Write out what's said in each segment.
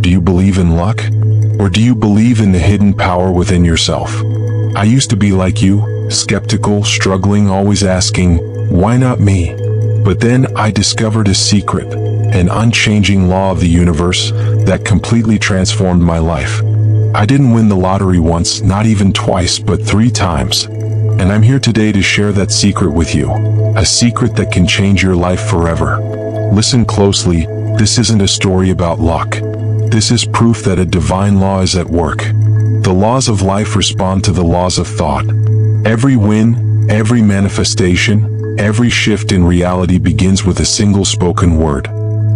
Do you believe in luck? Or do you believe in the hidden power within yourself? I used to be like you, skeptical, struggling, always asking, why not me? But then I discovered a secret, an unchanging law of the universe that completely transformed my life. I didn't win the lottery once, not even twice, but 3 times. And I'm here today to share that secret with you. A secret that can change your life forever. Listen closely, this isn't a story about luck. This is proof that a divine law is at work. The laws of life respond to the laws of thought. Every win, every manifestation, every shift in reality begins with a single spoken word.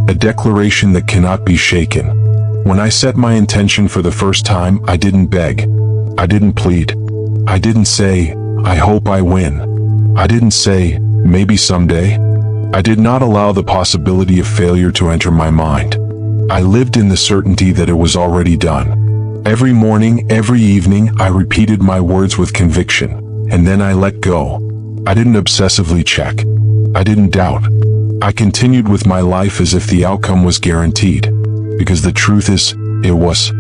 A declaration that cannot be shaken. When I set my intention for the first time, I didn't beg. I didn't plead. I didn't say, I hope I win. I didn't say, maybe someday. I did not allow the possibility of failure to enter my mind. I lived in the certainty that it was already done. Every morning, every evening, I repeated my words with conviction, and then I let go. I didn't obsessively check. I didn't doubt. I continued with my life as if the outcome was guaranteed. Because the truth is, it was.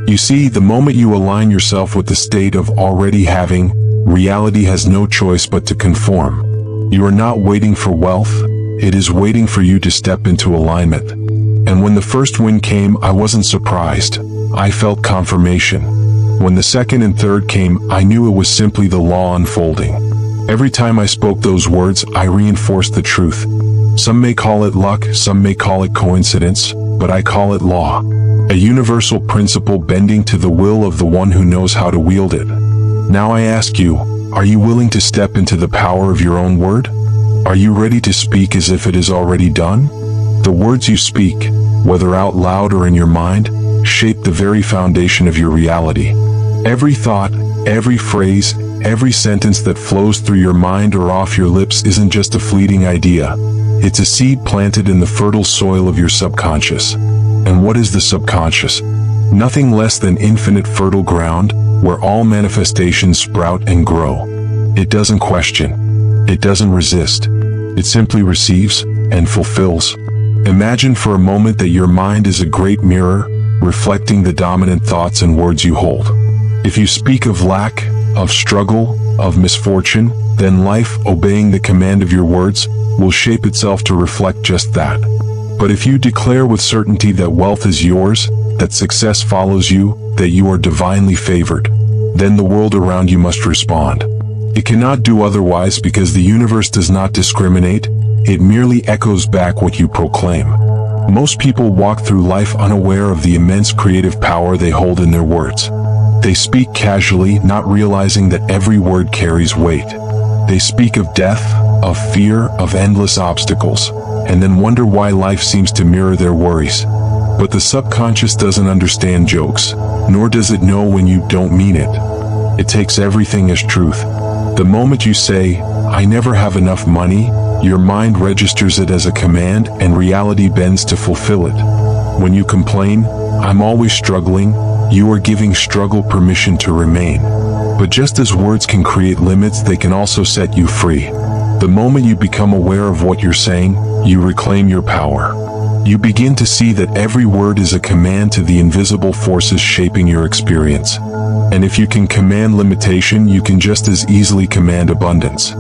You see, the moment you align yourself with the state of already having, reality has no choice but to conform. You are not waiting for wealth, it is waiting for you to step into alignment. And when the first win came, I wasn't surprised. I felt confirmation. When the second and third came, I knew it was simply the law unfolding. Every time I spoke those words, I reinforced the truth. Some may call it luck, some may call it coincidence, but I call it law. A universal principle bending to the will of the one who knows how to wield it. Now I ask you, are you willing to step into the power of your own word? Are you ready to speak as if it is already done? The words you speak, whether out loud or in your mind, shape the very foundation of your reality. Every thought, every phrase, every sentence that flows through your mind or off your lips isn't just a fleeting idea. It's a seed planted in the fertile soil of your subconscious. And what is the subconscious? Nothing less than infinite fertile ground, where all manifestations sprout and grow. It doesn't question. It doesn't resist. It simply receives and fulfills. Imagine for a moment that your mind is a great mirror, reflecting the dominant thoughts and words you hold. If you speak of lack, of struggle, of misfortune, then life, obeying the command of your words, will shape itself to reflect just that. But if you declare with certainty that wealth is yours, that success follows you, that you are divinely favored, then the world around you must respond. It cannot do otherwise because the universe does not discriminate, it merely echoes back what you proclaim. Most people walk through life unaware of the immense creative power they hold in their words. They speak casually, not realizing that every word carries weight. They speak of death, of fear, of endless obstacles, and then wonder why life seems to mirror their worries. But the subconscious doesn't understand jokes, nor does it know when you don't mean it. It takes everything as truth. The moment you say, I never have enough money, your mind registers it as a command and reality bends to fulfill it. When you complain, I'm always struggling, you are giving struggle permission to remain. But just as words can create limits, they can also set you free. The moment you become aware of what you're saying, you reclaim your power. You begin to see that every word is a command to the invisible forces shaping your experience. And if you can command limitation, you can just as easily command abundance.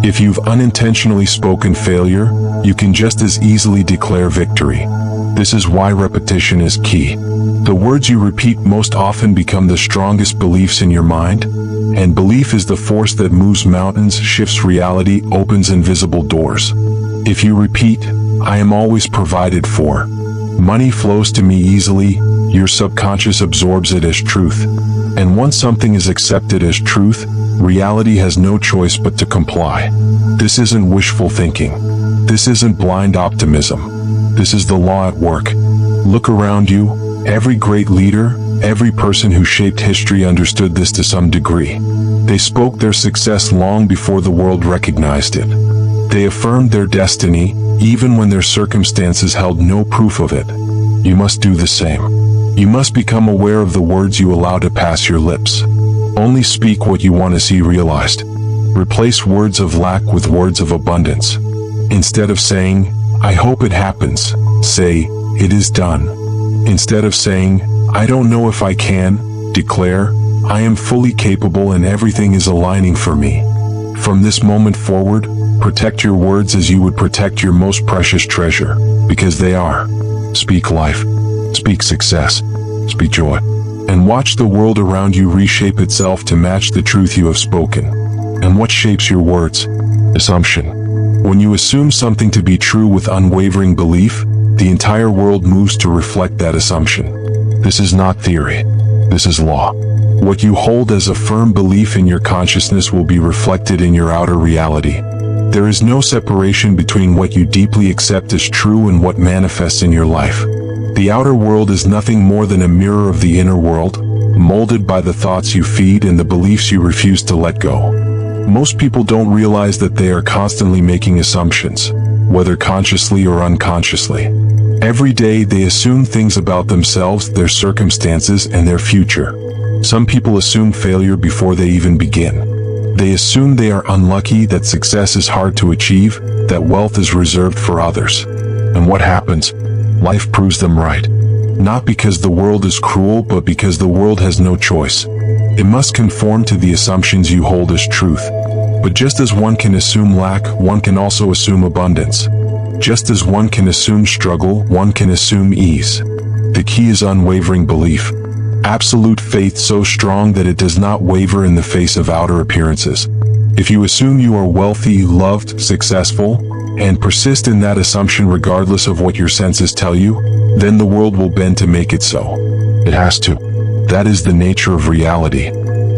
If you've unintentionally spoken failure, you can just as easily declare victory. This is why repetition is key. The words you repeat most often become the strongest beliefs in your mind, and belief is the force that moves mountains, shifts reality, opens invisible doors. If you repeat, I am always provided for, money flows to me easily, your subconscious absorbs it as truth. And once something is accepted as truth, reality has no choice but to comply. This isn't wishful thinking. This isn't blind optimism. This is the law at work. Look around you, every great leader, every person who shaped history understood this to some degree. They spoke their success long before the world recognized it. They affirmed their destiny, even when their circumstances held no proof of it. You must do the same. You must become aware of the words you allow to pass your lips. Only speak what you want to see realized. Replace words of lack with words of abundance. Instead of saying, I hope it happens, say, it is done. Instead of saying, "I don't know if I can," declare, "I am fully capable and everything is aligning for me." From this moment forward, protect your words as you would protect your most precious treasure, because they are. Speak life. Speak success. Speak joy. And watch the world around you reshape itself to match the truth you have spoken. And what shapes your words? Assumption. When you assume something to be true with unwavering belief, the entire world moves to reflect that assumption. This is not theory. This is law. What you hold as a firm belief in your consciousness will be reflected in your outer reality. There is no separation between what you deeply accept as true and what manifests in your life. The outer world is nothing more than a mirror of the inner world, molded by the thoughts you feed and the beliefs you refuse to let go. Most people don't realize that they are constantly making assumptions, whether consciously or unconsciously. Every day they assume things about themselves, their circumstances, and their future. Some people assume failure before they even begin. They assume they are unlucky, that success is hard to achieve, that wealth is reserved for others. And what happens? Life proves them right. Not because the world is cruel, but because the world has no choice. It must conform to the assumptions you hold as truth. But just as one can assume lack, one can also assume abundance. Just as one can assume struggle, one can assume ease. The key is unwavering belief. Absolute faith so strong that it does not waver in the face of outer appearances. If you assume you are wealthy, loved, successful, and persist in that assumption regardless of what your senses tell you, then the world will bend to make it so. It has to. That is the nature of reality.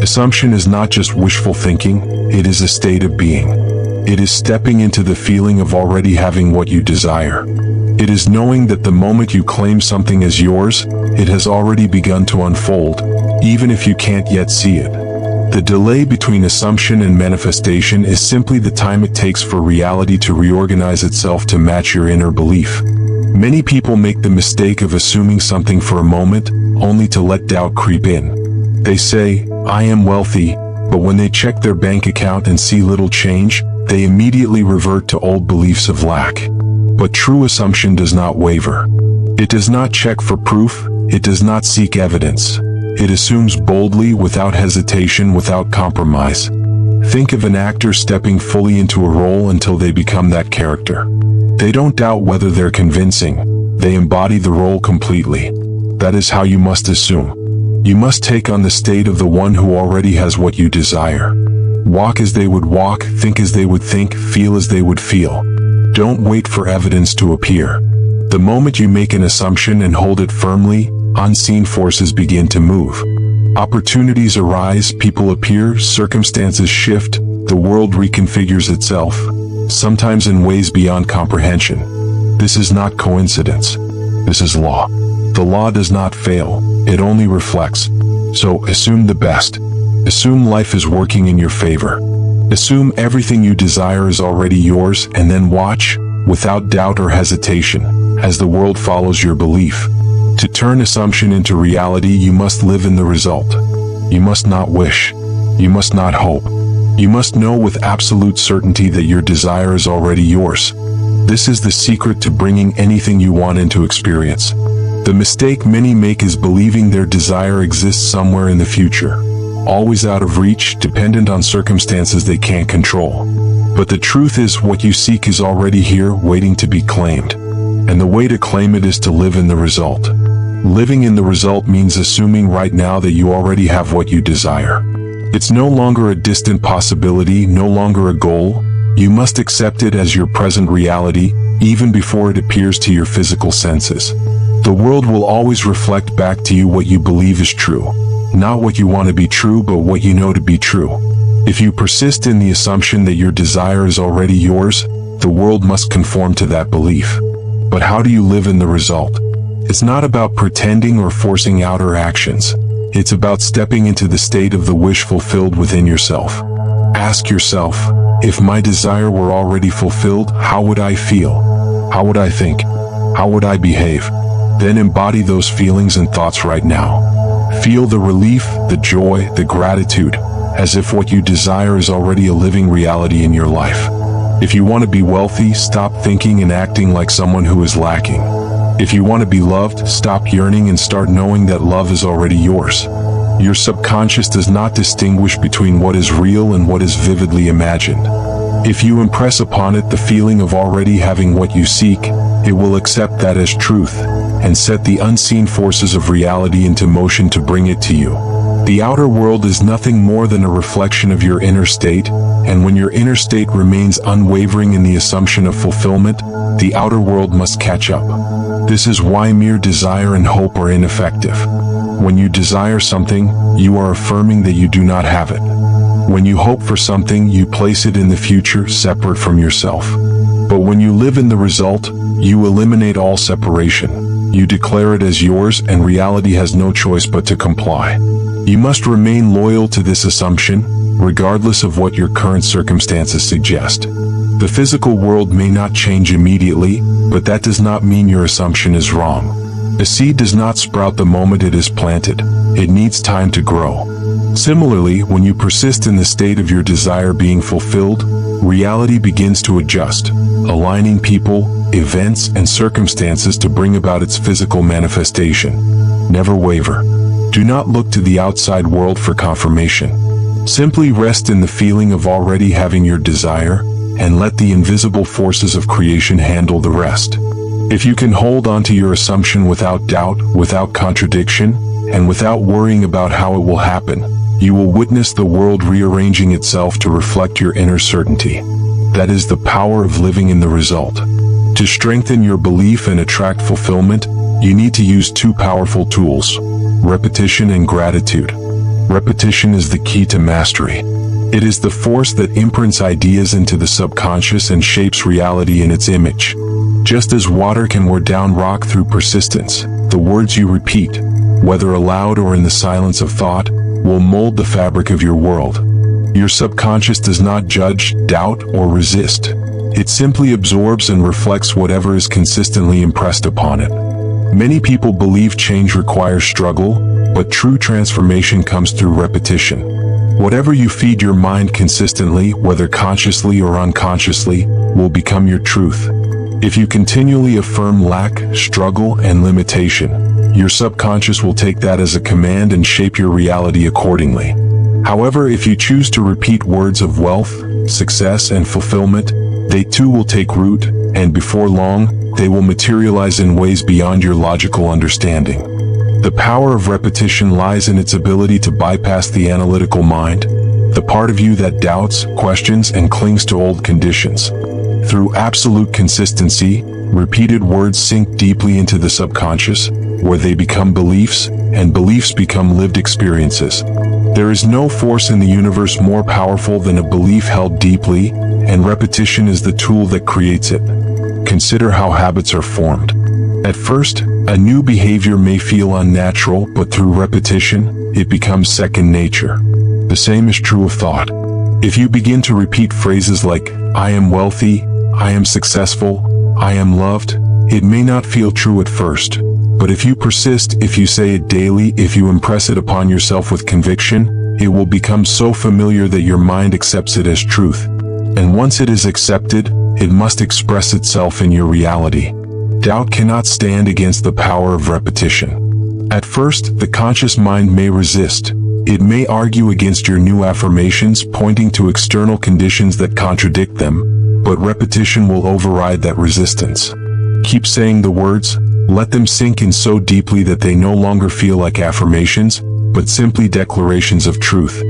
Assumption is not just wishful thinking, it is a state of being. It is stepping into the feeling of already having what you desire. It is knowing that the moment you claim something as yours, it has already begun to unfold, even if you can't yet see it. The delay between assumption and manifestation is simply the time it takes for reality to reorganize itself to match your inner belief. Many people make the mistake of assuming something for a moment, only to let doubt creep in. They say, "I am wealthy," but when they check their bank account and see little change, they immediately revert to old beliefs of lack. But true assumption does not waver. It does not check for proof, it does not seek evidence. It assumes boldly, without hesitation, without compromise. Think of an actor stepping fully into a role until they become that character. They don't doubt whether they're convincing, they embody the role completely. That is how you must assume. You must take on the state of the one who already has what you desire. Walk as they would walk, think as they would think, feel as they would feel. Don't wait for evidence to appear. The moment you make an assumption and hold it firmly, unseen forces begin to move. Opportunities arise, people appear, circumstances shift, the world reconfigures itself, sometimes in ways beyond comprehension. This is not coincidence. This is law. The law does not fail, it only reflects. So assume the best. Assume life is working in your favor. Assume everything you desire is already yours, and then watch, without doubt or hesitation, as the world follows your belief. To turn assumption into reality, you must live in the result. You must not wish. You must not hope. You must know with absolute certainty that your desire is already yours. This is the secret to bringing anything you want into experience. The mistake many make is believing their desire exists somewhere in the future, always out of reach, dependent on circumstances they can't control. But the truth is, what you seek is already here, waiting to be claimed. And the way to claim it is to live in the result. Living in the result means assuming right now that you already have what you desire. It's no longer a distant possibility, no longer a goal. You must accept it as your present reality, even before it appears to your physical senses. The world will always reflect back to you what you believe is true. Not what you want to be true, but what you know to be true. If you persist in the assumption that your desire is already yours, the world must conform to that belief. But how do you live in the result? It's not about pretending or forcing outer actions. It's about stepping into the state of the wish fulfilled within yourself. Ask yourself, if my desire were already fulfilled, how would I feel? How would I think? How would I behave? Then embody those feelings and thoughts right now. Feel the relief, the joy, the gratitude, as if what you desire is already a living reality in your life. If you want to be wealthy, stop thinking and acting like someone who is lacking. If you want to be loved, stop yearning and start knowing that love is already yours. Your subconscious does not distinguish between what is real and what is vividly imagined. If you impress upon it the feeling of already having what you seek, it will accept that as truth, and set the unseen forces of reality into motion to bring it to you. The outer world is nothing more than a reflection of your inner state, and when your inner state remains unwavering in the assumption of fulfillment, the outer world must catch up. This is why mere desire and hope are ineffective. When you desire something, you are affirming that you do not have it. When you hope for something, you place it in the future, separate from yourself. But when you live in the result, you eliminate all separation. You declare it as yours, and reality has no choice but to comply. You must remain loyal to this assumption, regardless of what your current circumstances suggest. The physical world may not change immediately, but that does not mean your assumption is wrong. A seed does not sprout the moment it is planted. It needs time to grow. Similarly, when you persist in the state of your desire being fulfilled, reality begins to adjust, aligning people, events, and circumstances to bring about its physical manifestation. Never waver. Do not look to the outside world for confirmation. Simply rest in the feeling of already having your desire, and let the invisible forces of creation handle the rest. If you can hold on to your assumption without doubt, without contradiction, and without worrying about how it will happen, you will witness the world rearranging itself to reflect your inner certainty. That is the power of living in the result. To strengthen your belief and attract fulfillment, you need to use two powerful tools: repetition and gratitude. Repetition is the key to mastery. It is the force that imprints ideas into the subconscious and shapes reality in its image. Just as water can wear down rock through persistence, the words you repeat, whether aloud or in the silence of thought, will mold the fabric of your world. Your subconscious does not judge, doubt, or resist. It simply absorbs and reflects whatever is consistently impressed upon it. Many people believe change requires struggle, but true transformation comes through repetition. Whatever you feed your mind consistently, whether consciously or unconsciously, will become your truth. If you continually affirm lack, struggle, and limitation, your subconscious will take that as a command and shape your reality accordingly. However, if you choose to repeat words of wealth, success, and fulfillment, they too will take root, and before long, they will materialize in ways beyond your logical understanding. The power of repetition lies in its ability to bypass the analytical mind, the part of you that doubts, questions, and clings to old conditions. Through absolute consistency, repeated words sink deeply into the subconscious, where they become beliefs, and beliefs become lived experiences. There is no force in the universe more powerful than a belief held deeply, and repetition is the tool that creates it. Consider how habits are formed. At first, a new behavior may feel unnatural, but through repetition, it becomes second nature. The same is true of thought. If you begin to repeat phrases like, "I am wealthy," "I am successful," "I am loved," it may not feel true at first, but if you persist, if you say it daily, if you impress it upon yourself with conviction, it will become so familiar that your mind accepts it as truth. And once it is accepted, it must express itself in your reality. Doubt cannot stand against the power of repetition. At first, the conscious mind may resist. It may argue against your new affirmations, pointing to external conditions that contradict them, but repetition will override that resistance. Keep saying the words, let them sink in so deeply that they no longer feel like affirmations, but simply declarations of truth.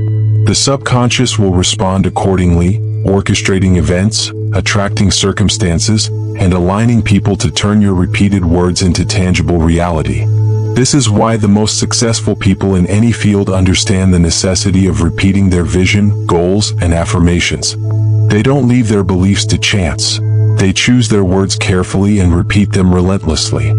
The subconscious will respond accordingly, orchestrating events, attracting circumstances, and aligning people to turn your repeated words into tangible reality. This is why the most successful people in any field understand the necessity of repeating their vision, goals, and affirmations. They don't leave their beliefs to chance. They choose their words carefully and repeat them relentlessly.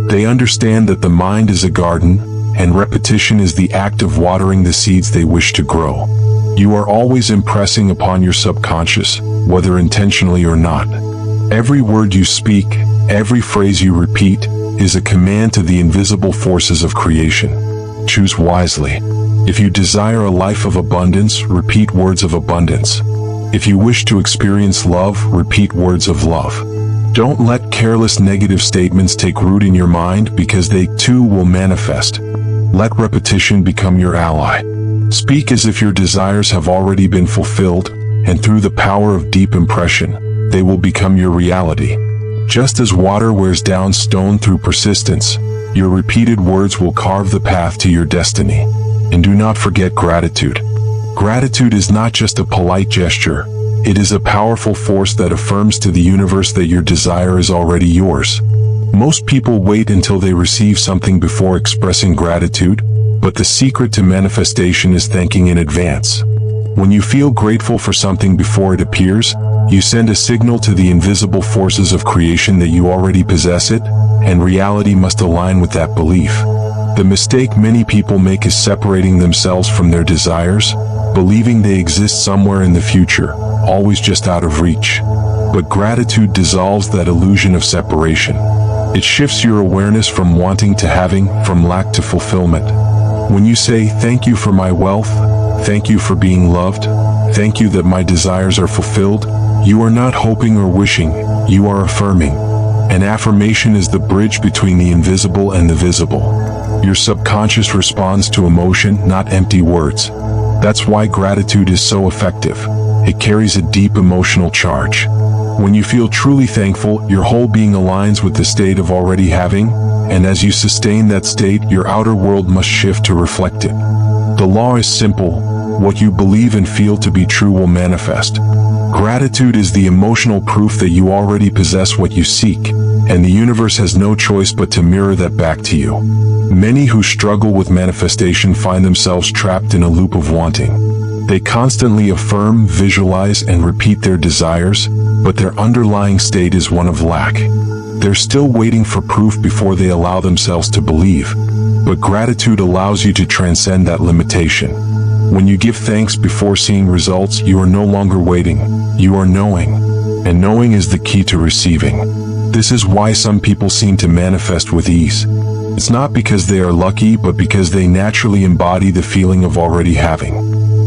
They understand that the mind is a garden, and repetition is the act of watering the seeds they wish to grow. You are always impressing upon your subconscious, whether intentionally or not. Every word you speak, every phrase you repeat, is a command to the invisible forces of creation. Choose wisely. If you desire a life of abundance, repeat words of abundance. If you wish to experience love, repeat words of love. Don't let careless negative statements take root in your mind, because they too will manifest. Let repetition become your ally. Speak as if your desires have already been fulfilled, and through the power of deep impression, they will become your reality. Just as water wears down stone through persistence, your repeated words will carve the path to your destiny. And do not forget gratitude. Gratitude is not just a polite gesture. It is a powerful force that affirms to the universe that your desire is already yours. Most people wait until they receive something before expressing gratitude, but the secret to manifestation is thanking in advance. When you feel grateful for something before it appears, you send a signal to the invisible forces of creation that you already possess it, and reality must align with that belief. The mistake many people make is separating themselves from their desires, believing they exist somewhere in the future, always just out of reach. But gratitude dissolves that illusion of separation. It shifts your awareness from wanting to having, from lack to fulfillment. When you say, "Thank you for my wealth, thank you for being loved, thank you that my desires are fulfilled," you are not hoping or wishing, you are affirming. An affirmation is the bridge between the invisible and the visible. Your subconscious responds to emotion, not empty words. That's why gratitude is so effective. It carries a deep emotional charge. When you feel truly thankful, your whole being aligns with the state of already having, and as you sustain that state, your outer world must shift to reflect it. The law is simple: what you believe and feel to be true will manifest. Gratitude is the emotional proof that you already possess what you seek, and the universe has no choice but to mirror that back to you. Many who struggle with manifestation find themselves trapped in a loop of wanting. They constantly affirm, visualize, and repeat their desires, but their underlying state is one of lack. They're still waiting for proof before they allow themselves to believe. But gratitude allows you to transcend that limitation. When you give thanks before seeing results, you are no longer waiting, you are knowing. And knowing is the key to receiving. This is why some people seem to manifest with ease. It's not because they are lucky, but because they naturally embody the feeling of already having.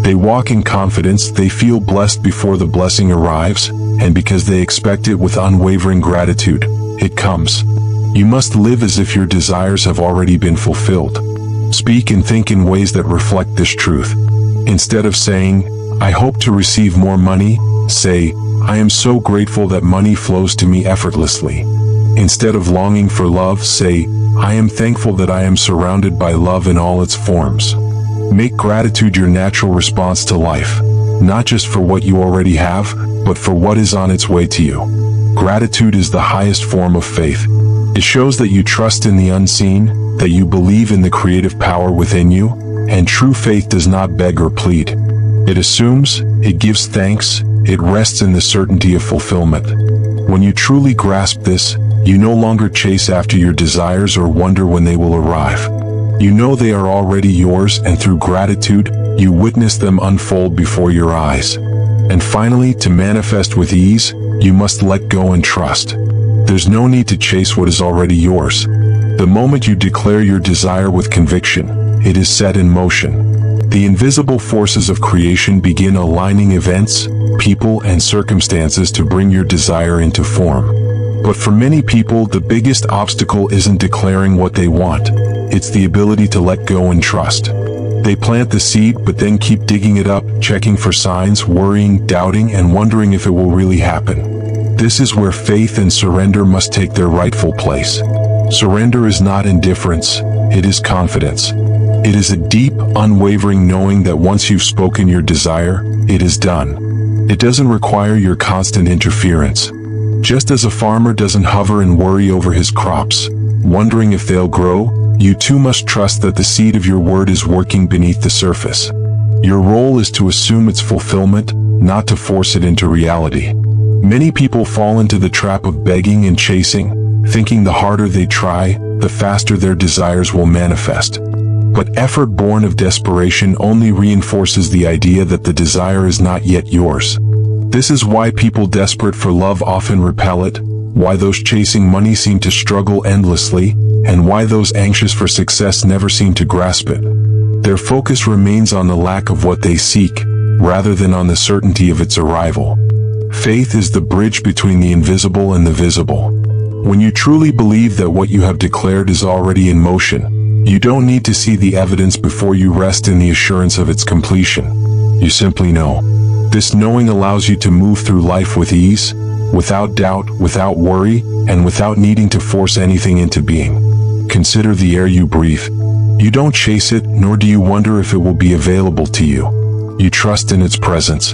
They walk in confidence, they feel blessed before the blessing arrives, and because they expect it with unwavering gratitude, it comes. You must live as if your desires have already been fulfilled. Speak and think in ways that reflect this truth. Instead of saying, "I hope to receive more money," say, "I am so grateful that money flows to me effortlessly." Instead of longing for love, say, "I am thankful that I am surrounded by love in all its forms." Make gratitude your natural response to life, not just for what you already have, but for what is on its way to you. Gratitude is the highest form of faith. It shows that you trust in the unseen, that you believe in the creative power within you, and true faith does not beg or plead. It assumes, it gives thanks, it rests in the certainty of fulfillment. When you truly grasp this, you no longer chase after your desires or wonder when they will arrive. You know they are already yours, and through gratitude, you witness them unfold before your eyes. And finally, to manifest with ease, you must let go and trust. There's no need to chase what is already yours. The moment you declare your desire with conviction, it is set in motion. The invisible forces of creation begin aligning events, people, and circumstances to bring your desire into form. But for many people, the biggest obstacle isn't declaring what they want. It's the ability to let go and trust. They plant the seed, but then keep digging it up, checking for signs, worrying, doubting, and wondering if it will really happen. This is where faith and surrender must take their rightful place. Surrender is not indifference, it is confidence. It is a deep, unwavering knowing that once you've spoken your desire, it is done. It doesn't require your constant interference. Just as a farmer doesn't hover and worry over his crops, wondering if they'll grow, you too must trust that the seed of your word is working beneath the surface. Your role is to assume its fulfillment, not to force it into reality. Many people fall into the trap of begging and chasing, thinking the harder they try, the faster their desires will manifest. But effort born of desperation only reinforces the idea that the desire is not yet yours. This is why people desperate for love often repel it, why those chasing money seem to struggle endlessly, and why those anxious for success never seem to grasp it. Their focus remains on the lack of what they seek, rather than on the certainty of its arrival. Faith is the bridge between the invisible and the visible. When you truly believe that what you have declared is already in motion, you don't need to see the evidence before you rest in the assurance of its completion. You simply know. This knowing allows you to move through life with ease, without doubt, without worry, and without needing to force anything into being. Consider the air you breathe. You don't chase it, nor do you wonder if it will be available to you. You trust in its presence.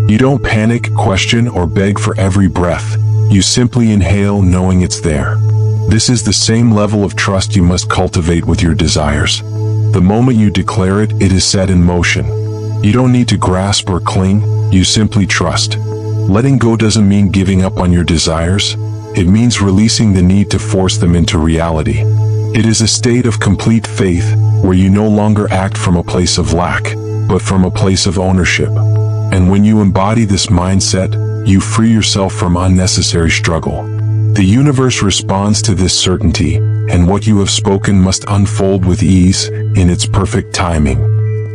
You don't panic, question, or beg for every breath. You simply inhale knowing it's there. This is the same level of trust you must cultivate with your desires. The moment you declare it, it is set in motion. You don't need to grasp or cling, you simply trust. Letting go doesn't mean giving up on your desires. It means releasing the need to force them into reality. It is a state of complete faith, where you no longer act from a place of lack, but from a place of ownership. And when you embody this mindset, you free yourself from unnecessary struggle. The universe responds to this certainty, and what you have spoken must unfold with ease, in its perfect timing.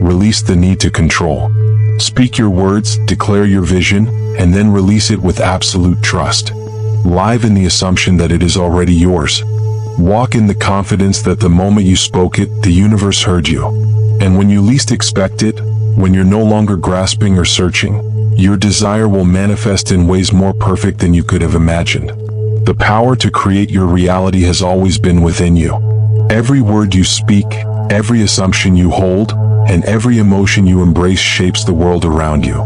Release the need to control. Speak your words, declare your vision, and then release it with absolute trust. Live in the assumption that it is already yours. Walk in the confidence that the moment you spoke it, the universe heard you. And when you least expect it, when you're no longer grasping or searching, your desire will manifest in ways more perfect than you could have imagined. The power to create your reality has always been within you. Every word you speak, every assumption you hold, and every emotion you embrace shapes the world around you.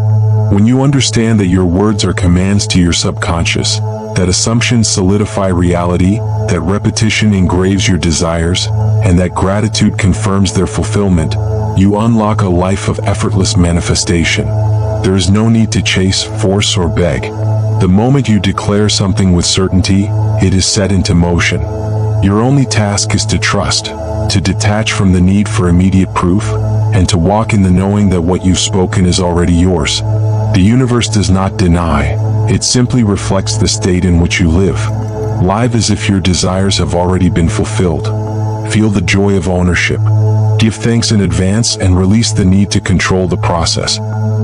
When you understand that your words are commands to your subconscious, that assumptions solidify reality, that repetition engraves your desires, and that gratitude confirms their fulfillment, you unlock a life of effortless manifestation. There is no need to chase, force, or beg. The moment you declare something with certainty, it is set into motion. Your only task is to trust, to detach from the need for immediate proof, and to walk in the knowing that what you've spoken is already yours. The universe does not deny, it simply reflects the state in which you live. Live as if your desires have already been fulfilled. Feel the joy of ownership. Give thanks in advance and release the need to control the process.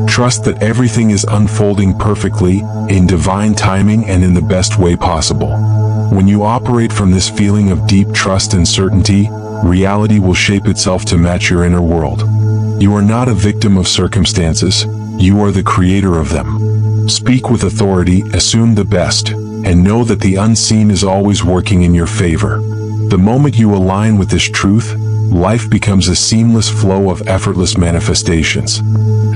Trust that everything is unfolding perfectly, in divine timing and in the best way possible. When you operate from this feeling of deep trust and certainty, reality will shape itself to match your inner world. You are not a victim of circumstances, you are the creator of them. Speak with authority, assume the best, and know that the unseen is always working in your favor. The moment you align with this truth, life becomes a seamless flow of effortless manifestations.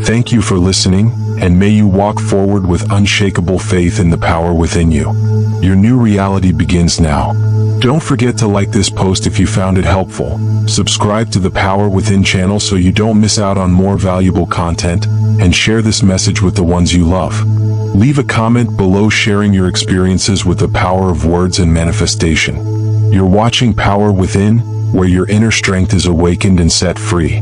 Thank you for listening, and may you walk forward with unshakable faith in the power within you. Your new reality begins now. Don't forget to like this post if you found it helpful. Subscribe to the Power Within channel so you don't miss out on more valuable content, and share this message with the ones you love. Leave a comment below sharing your experiences with the power of words and manifestation. You're watching Power Within, where your inner strength is awakened and set free.